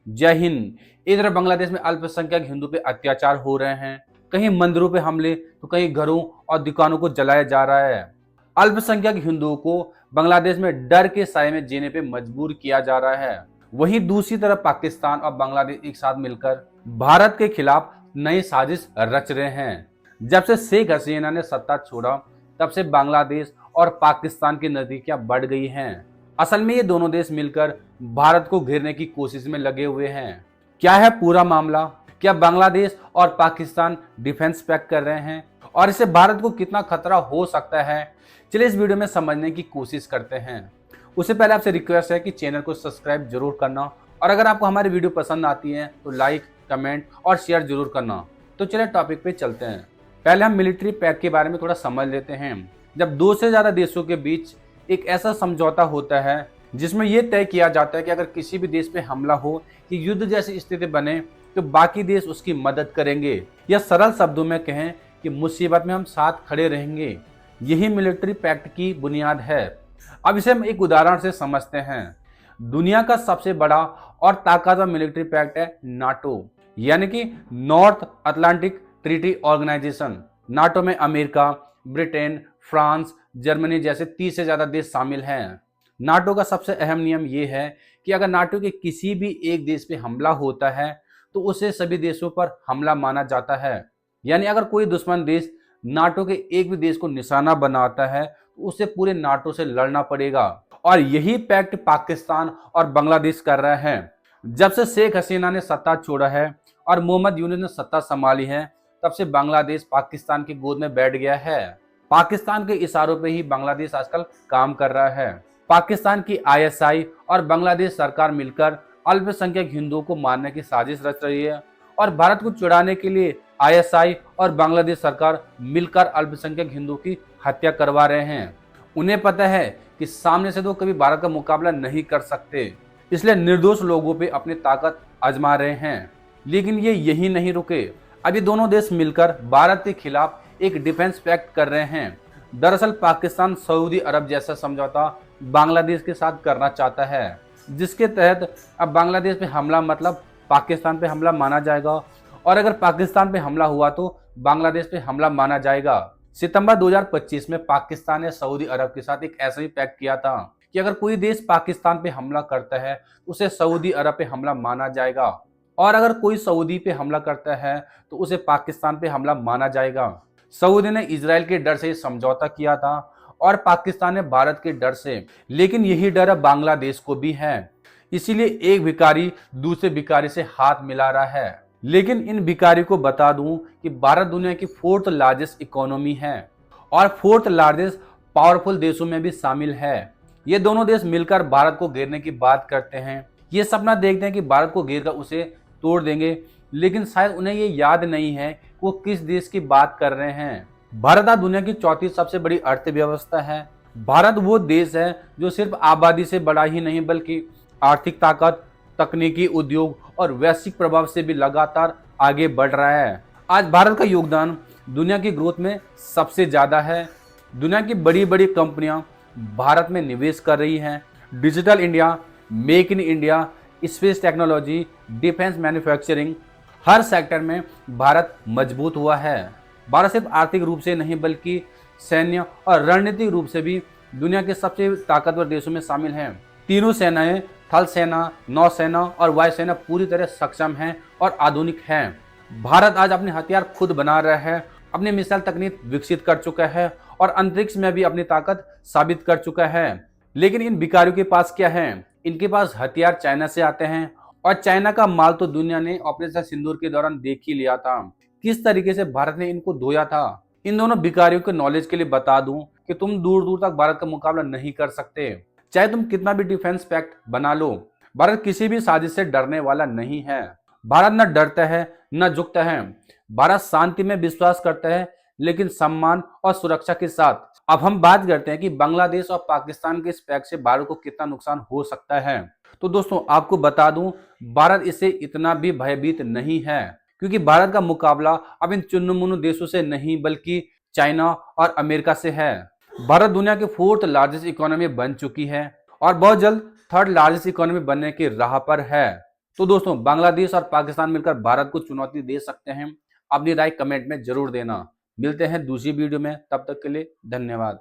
जय हिंद। इधर बांग्लादेश में अल्पसंख्यक हिंदू पे अत्याचार हो रहे हैं, कहीं मंदिरों पे हमले तो कहीं घरों और दुकानों को जलाया जा रहा है। अल्पसंख्यक हिंदुओं को बांग्लादेश में डर के साए में जीने पे मजबूर किया जा रहा है। वहीं दूसरी तरफ पाकिस्तान और बांग्लादेश एक साथ मिलकर भारत के खिलाफ नई साजिश रच रहे हैं। जब से शेख हसीना ने सत्ता छोड़ा, तब से बांग्लादेश और पाकिस्तान की नजदीकियां बढ़ गई हैं। असल में ये दोनों देश मिलकर भारत को घेरने की कोशिश में लगे हुए हैं। क्या है पूरा मामला? क्या बांग्लादेश और पाकिस्तान डिफेंस पैक्ट कर रहे हैं और इससे भारत को कितना खतरा हो सकता है? चलिए इस वीडियो में समझने की कोशिश करते हैं। उससे पहले आपसे रिक्वेस्ट है कि चैनल को सब्सक्राइब जरूर करना और अगर आपको हमारी वीडियो पसंद आती है तो लाइक, कमेंट और शेयर जरूर करना। तो चलिए टॉपिक पे चलते हैं। पहले हम मिलिट्री पैक्ट के बारे में थोड़ा समझ लेते हैं। जब दो से ज्यादा देशों के बीच एक ऐसा समझौता होता है जिसमें यह तय किया जाता है कि अगर किसी भी देश पे हमला हो कि युद्ध जैसी स्थिति बने तो बाकी देश उसकी मदद करेंगे, या सरल शब्दों में कहें कि मुसीबत में हम साथ खड़े रहेंगे। यही मिलिट्री पैक्ट की बुनियाद है। अब इसे हम एक उदाहरण से समझते हैं। दुनिया का सबसे बड़ा और ताकतवर मिलिट्री पैक्ट है नाटो, यानी कि North Atlantic Treaty Organisation. NATO में अमेरिका, ब्रिटेन, फ्रांस, जर्मनी जैसे 30 से ज्यादा देश शामिल हैं। नाटो का सबसे अहम नियम यह है कि अगर नाटो के किसी भी एक देश पे हमला होता है तो उसे सभी देशों पर हमला माना जाता है। यानी अगर कोई दुश्मन देश नाटो के एक भी देश को निशाना बनाता है तो उसे पूरे नाटो से लड़ना पड़ेगा। और यही पैक्ट पाकिस्तान और बांग्लादेश कर रहे हैं। जब से शेख हसीना ने सत्ता छोड़ा है और मोहम्मद यूनुस ने सत्ता संभाली है, तब से बांग्लादेश पाकिस्तान की गोद में बैठ गया है। पाकिस्तान के इशारों पे ही बांग्लादेश आजकल काम कर रहा है। पाकिस्तान की आईएसआई और बांग्लादेश सरकार मिलकर अल्पसंख्यक हिंदुओं को मारने की साजिश रच रही है और भारत को चुराने के लिए आईएसआई और बांग्लादेश सरकार मिलकर अल्पसंख्यक हिंदुओं की हत्या करवा रहे हैं। उन्हें पता है कि सामने से तो कभी भारत का मुकाबला नहीं कर सकते, इसलिए निर्दोष लोगों पे अपनी ताकत आजमा रहे हैं। लेकिन ये यही नहीं रुके। अभी दोनों देश मिलकर भारत के खिलाफ एक डिफेंस पैक्ट कर रहे हैं। दरअसल पाकिस्तान सऊदी अरब जैसा समझौता बांग्लादेश के साथ करना चाहता है, जिसके तहत अब बांग्लादेश पे हमला मतलब पाकिस्तान पे हमला माना जाएगा और अगर पाकिस्तान पे हमला हुआ तो बांग्लादेश पे हमला माना जाएगा। सितंबर 2025 में पाकिस्तान ने सऊदी अरब के साथ एक ऐसा ही पैक्ट किया था कि अगर कोई देश पाकिस्तान पे हमला करता है उसे सऊदी अरब पे हमला माना जाएगा और अगर कोई सऊदी पे हमला करता है तो उसे पाकिस्तान पे हमला माना जाएगा। सऊदी ने इजराइल के डर से समझौता किया था और पाकिस्तान ने भारत के डर से, लेकिन यही डर अब बांग्लादेश को भी है। इसीलिए एक भिखारी दूसरे भिखारी से हाथ मिला रहा है। लेकिन इन भिखारी को बता दूं कि भारत दुनिया की 4th लार्जेस्ट इकोनॉमी है और 4th लार्जेस्ट पावरफुल देशों में भी शामिल है। ये दोनों देश मिलकर भारत को घेरने की बात करते हैं। ये सपना देखते हैं कि भारत को घेर कर उसे तोड़ देंगे, लेकिन शायद उन्हें ये याद नहीं है कि वो किस देश की बात कर रहे हैं। भारत आज दुनिया की 4थी सबसे बड़ी अर्थव्यवस्था है। भारत वो देश है जो सिर्फ आबादी से बड़ा ही नहीं बल्कि आर्थिक ताकत, तकनीकी उद्योग और वैश्विक प्रभाव से भी लगातार आगे बढ़ रहा है। आज भारत का योगदान दुनिया की ग्रोथ में सबसे ज्यादा है। दुनिया की बड़ी बड़ी कंपनियां भारत में निवेश कर रही हैं। Digital India, make in India, space technology, defence manufacturing, her sector में भारत मजबूत हुआ है। भारत सिर्फ आर्थिक रूप से नहीं बल्कि सैन्य और रणनीतिक रूप से भी दुनिया के सबसे ताकतवर देशों में शामिल हैं। तीनों सेनाएं, थल सेना, नौसेना और वायुसेना पूरी तरह सक्षम हैं और आधुनिक हैं। भारत आज अपने हथियार खुद बना रहा है, अपनी मिसाइल तकनीक विकसित कर चुका है और अंतरिक्ष में भी अपनी ताकत साबित कर चुका है। लेकिन इन भिखारियों के पास क्या है? इनके पास हथियार चाइना से आते हैं और चाइना का माल तो दुनिया ने ऑपरेशन सिंदूर के दौरान देख ही लिया था, किस तरीके से भारत ने इनको धोया था। इन दोनों भिखारियों के नॉलेज के लिए बता दूं कि तुम दूर दूर तक भारत का मुकाबला नहीं कर सकते, चाहे तुम कितना भी डिफेंस पैक्ट बना लो। भारत किसी भी साजिश से डरने वाला नहीं है। भारत न डरता है न झुकता है। भारत शांति में विश्वास करता है, लेकिन सम्मान और सुरक्षा के साथ। अब हम बात करते हैं कि बांग्लादेश और पाकिस्तान के इस पैक्ट से भारत को कितना नुकसान हो सकता है। तो दोस्तों आपको बता दूं, भारत इससे इतना भी भयभीत नहीं है, क्योंकि भारत का मुकाबला अब इन चुन्नमुन्नू देशों से नहीं बल्कि चाइना और अमेरिका से है। भारत दुनिया की 4th लार्जेस्ट इकोनॉमी बन चुकी है और बहुत जल्द 3rd लार्जेस्ट इकोनॉमी बनने की राह पर है। तो दोस्तों, बांग्लादेश और पाकिस्तान मिलकर भारत को चुनौती दे सकते हैं। अपनी राय कमेंट में जरूर देना। मिलते हैं दूसरी वीडियो में, तब तक के लिए धन्यवाद।